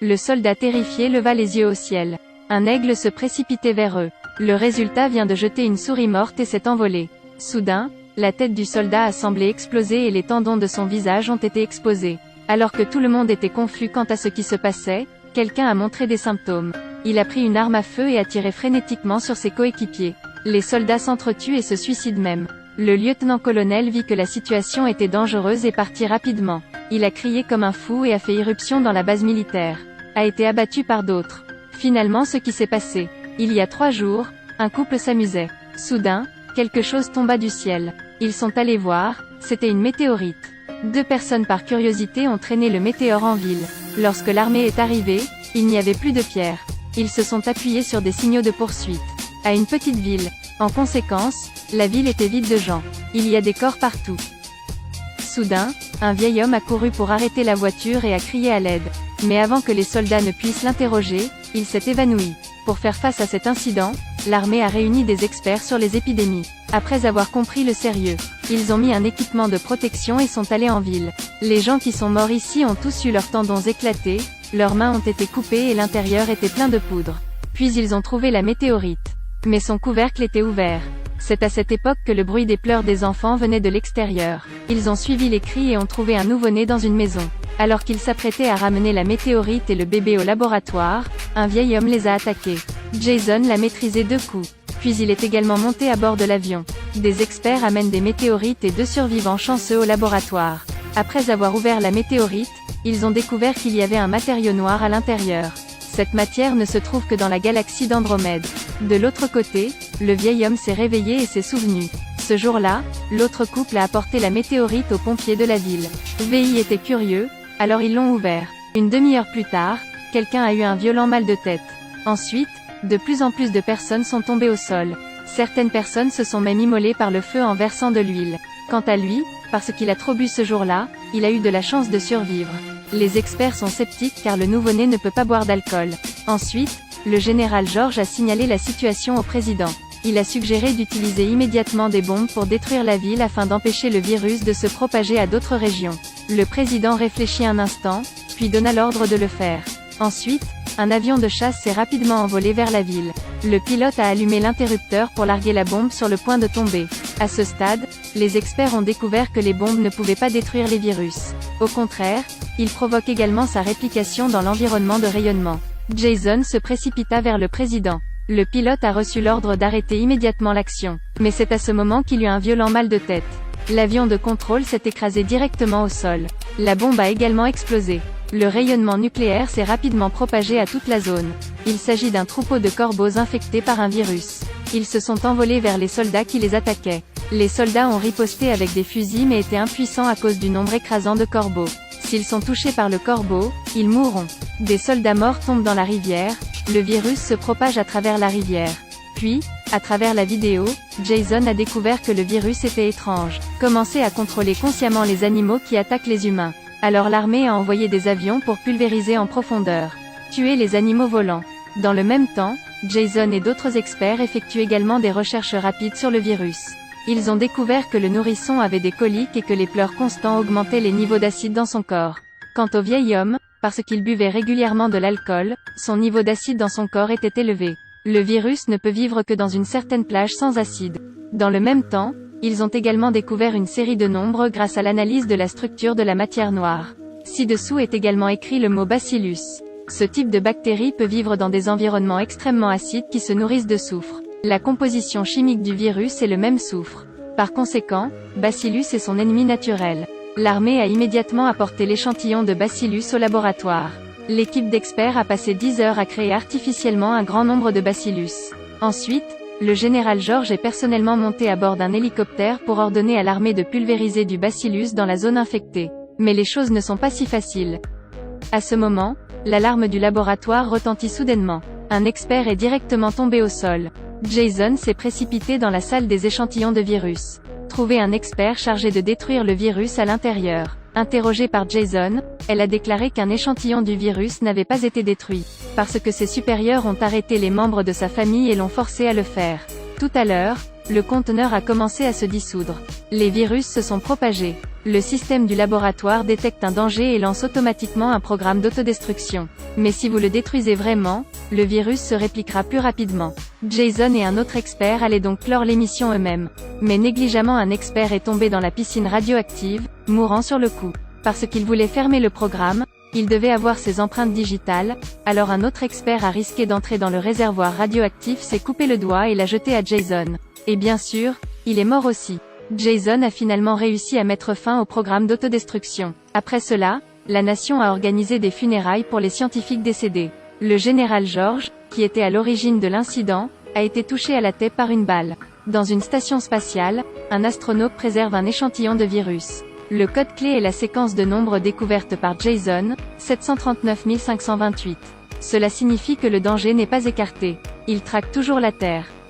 Le soldat terrifié leva les yeux au ciel. Un aigle se précipitait vers eux. Le résultat vient de jeter une souris morte et s'est envolé. Soudain, la tête du soldat a semblé exploser et les tendons de son visage ont été exposés. Alors que tout le monde était confus quant à ce qui se passait, quelqu'un a montré des symptômes. Il a pris une arme à feu et a tiré frénétiquement sur ses coéquipiers. Les soldats s'entretuent et se suicident même. Le lieutenant-colonel vit que la situation était dangereuse et partit rapidement. Il a crié comme un fou et a fait irruption dans la base militaire. A été abattu par d'autres. Finalement, ce qui s'est passé. Il y a 3 jours, un couple s'amusait. Soudain, quelque chose tomba du ciel. Ils sont allés voir, c'était une météorite. 2 personnes par curiosité ont traîné le météore en ville. Lorsque l'armée est arrivée, il n'y avait plus de pierres. Ils se sont appuyés sur des signaux de poursuite. À une petite ville. En conséquence, la ville était vide de gens. Il y a des corps partout. Soudain, un vieil homme a couru pour arrêter la voiture et a crié à l'aide. Mais avant que les soldats ne puissent l'interroger, il s'est évanoui. Pour faire face à cet incident, l'armée a réuni des experts sur les épidémies. Après avoir compris le sérieux, ils ont mis un équipement de protection et sont allés en ville. Les gens qui sont morts ici ont tous eu leurs tendons éclatés, leurs mains ont été coupées et l'intérieur était plein de poudre. Puis ils ont trouvé la météorite. Mais son couvercle était ouvert. C'est à cette époque que le bruit des pleurs des enfants venait de l'extérieur. Ils ont suivi les cris et ont trouvé un nouveau-né dans une maison. Alors qu'ils s'apprêtaient à ramener la météorite et le bébé au laboratoire, un vieil homme les a attaqués. Jason l'a maîtrisé 2 coups. Puis il est également monté à bord de l'avion. Des experts amènent des météorites et 2 survivants chanceux au laboratoire. Après avoir ouvert la météorite, ils ont découvert qu'il y avait un matériau noir à l'intérieur. Cette matière ne se trouve que dans la galaxie d'Andromède. De l'autre côté, le vieil homme s'est réveillé et s'est souvenu. Ce jour-là, l'autre couple a apporté la météorite aux pompiers de la ville. VI était curieux, alors ils l'ont ouvert. Une demi-heure plus tard, quelqu'un a eu un violent mal de tête. Ensuite, de plus en plus de personnes sont tombées au sol. Certaines personnes se sont même immolées par le feu en versant de l'huile. Quant à lui, parce qu'il a trop bu ce jour-là, il a eu de la chance de survivre. Les experts sont sceptiques car le nouveau-né ne peut pas boire d'alcool. Ensuite, le général George a signalé la situation au président. Il a suggéré d'utiliser immédiatement des bombes pour détruire la ville afin d'empêcher le virus de se propager à d'autres régions. Le président réfléchit un instant, puis donna l'ordre de le faire. Ensuite, un avion de chasse s'est rapidement envolé vers la ville. Le pilote a allumé l'interrupteur pour larguer la bombe sur le point de tomber. À ce stade, les experts ont découvert que les bombes ne pouvaient pas détruire les virus. Au contraire, ils provoquent également sa réplication dans l'environnement de rayonnement. Jason se précipita vers le président. Le pilote a reçu l'ordre d'arrêter immédiatement l'action. Mais c'est à ce moment qu'il eut un violent mal de tête. L'avion de contrôle s'est écrasé directement au sol. La bombe a également explosé. Le rayonnement nucléaire s'est rapidement propagé à toute la zone. Il s'agit d'un troupeau de corbeaux infectés par un virus. Ils se sont envolés vers les soldats qui les attaquaient. Les soldats ont riposté avec des fusils mais étaient impuissants à cause du nombre écrasant de corbeaux. S'ils sont touchés par le corbeau, ils mourront. Des soldats morts tombent dans la rivière, le virus se propage à travers la rivière. Puis, à travers la vidéo, Jason a découvert que le virus était étrange. Commencez à contrôler consciemment les animaux qui attaquent les humains. Alors l'armée a envoyé des avions pour pulvériser en profondeur. Tuer les animaux volants. Dans le même temps, Jason et d'autres experts effectuent également des recherches rapides sur le virus. Ils ont découvert que le nourrisson avait des coliques et que les pleurs constants augmentaient les niveaux d'acide dans son corps. Quant au vieil homme, parce qu'il buvait régulièrement de l'alcool, son niveau d'acide dans son corps était élevé. Le virus ne peut vivre que dans une certaine plage sans acide. Dans le même temps, ils ont également découvert une série de nombres grâce à l'analyse de la structure de la matière noire. Ci-dessous est également écrit le mot bacillus. Ce type de bactérie peut vivre dans des environnements extrêmement acides qui se nourrissent de soufre. La composition chimique du virus est le même soufre. Par conséquent, Bacillus est son ennemi naturel. L'armée a immédiatement apporté l'échantillon de Bacillus au laboratoire. L'équipe d'experts a passé 10 heures à créer artificiellement un grand nombre de Bacillus. Ensuite, le général George est personnellement monté à bord d'un hélicoptère pour ordonner à l'armée de pulvériser du Bacillus dans la zone infectée. Mais les choses ne sont pas si faciles. À ce moment, l'alarme du laboratoire retentit soudainement. Un expert est directement tombé au sol. Jason s'est précipité dans la salle des échantillons de virus. Trouver un expert chargé de détruire le virus à l'intérieur. Interrogée par Jason, elle a déclaré qu'un échantillon du virus n'avait pas été détruit, parce que ses supérieurs ont arrêté les membres de sa famille et l'ont forcé à le faire. Tout à l'heure, le conteneur a commencé à se dissoudre. Les virus se sont propagés. Le système du laboratoire détecte un danger et lance automatiquement un programme d'autodestruction. Mais si vous le détruisez vraiment, le virus se répliquera plus rapidement. Jason et un autre expert allaient donc clore l'émission eux-mêmes. Mais négligemment un expert est tombé dans la piscine radioactive, mourant sur le coup. Parce qu'il voulait fermer le programme, il devait avoir ses empreintes digitales, alors un autre expert a risqué d'entrer dans le réservoir radioactif, s'est coupé le doigt et l'a jeté à Jason. Et bien sûr, il est mort aussi. Jason a finalement réussi à mettre fin au programme d'autodestruction. Après cela, la nation a organisé des funérailles pour les scientifiques décédés. Le général George, qui était à l'origine de l'incident, a été touché à la tête par une balle. Dans une station spatiale, un astronaute préserve un échantillon de virus. Le code clé est la séquence de nombres découverte par Jason, 739 528. Cela signifie que le danger n'est pas écarté. Il traque toujours la Terre.